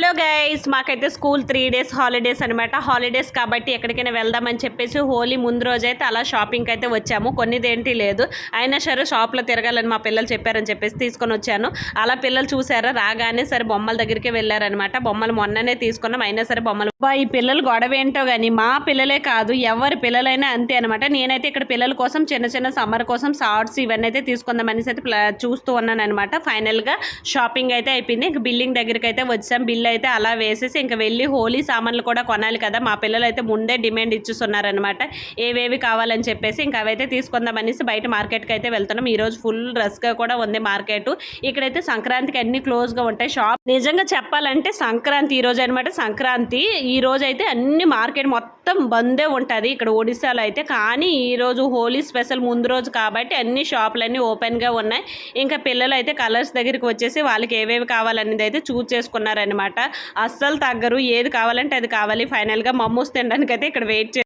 Hello guys, మాకైతే school 3 days holidays అనమాట. Holidays కాబట్టి ఎక్కడికైనా వెళ్దామని చెప్పేసి హోలీ ముందు రోజైతే అలా షాపింగ్కి అయితే వచ్చాము. కొన్నిదేంటి లేదు, అయినా సరే షాప్లో తిరగాలని మా పిల్లలు చెప్పారని చెప్పేసి తీసుకొని వచ్చాను. అలా పిల్లలు చూసారా, రాగానే సరే బొమ్మల దగ్గరికి వెళ్ళారనమాట. బొమ్మలు మొన్ననే తీసుకున్నాం, అయినా సరే బొమ్మలు ఈ పిల్లలు గొడవ ఏంటో కానీ మా పిల్లలే కాదు ఎవరి పిల్లలైనా అంతే అనమాట. నేనైతే ఇక్కడ పిల్లల కోసం చిన్న చిన్న సమ్మర్ కోసం షార్ట్స్ ఇవన్నీ అయితే తీసుకుందాం అనేసి అయితే చూస్తూ ఉన్నాను అనమాట. ఫైనల్గా షాపింగ్ అయితే అయిపోయింది. ఇంక బిల్లింగ్ దగ్గరికి అయితే వచ్చాం. బిల్ అయితే అలా వేసేసి ఇంకా వెళ్ళి హోలీ సామాన్లు కూడా కొనాలి కదా. మా పిల్లలు అయితే ముందే డిమాండ్ ఇచ్చేస్తున్నారనమాట ఏవేవి కావాలని చెప్పేసి. ఇంకా అవైతే తీసుకుందాం అనేసి బయట మార్కెట్కి అయితే వెళ్తున్నాం. ఈరోజు ఫుల్ రష్గా కూడా ఉంది మార్కెట్. ఇక్కడైతే సంక్రాంతికి అన్ని క్లోజ్గా ఉంటాయి షాప్. నిజంగా చెప్పాలంటే సంక్రాంతి ఈ రోజు అనమాట. సంక్రాంతి ఈ రోజు అయితే అన్ని మార్కెట్ మొత్తం బందే ఉంటుంది ఇక్కడ ఒడిశాలో అయితే. కానీ ఈరోజు హోలీ స్పెషల్ ముందు రోజు కాబట్టి అన్ని షాపులన్నీ ఓపెన్గా ఉన్నాయి. ఇంకా పిల్లలు అయితే కలర్స్ దగ్గరికి వచ్చేసి వాళ్ళకి ఏవేవి కావాలనేది అయితే చూస్ చేసుకున్నారనమాట. అస్సలు తగ్గరు, ఏది కావాలంటే అది కావాలి. ఫైనల్గా మమ్మూస్ తినడానికి అయితే ఇక్కడ వెయిట్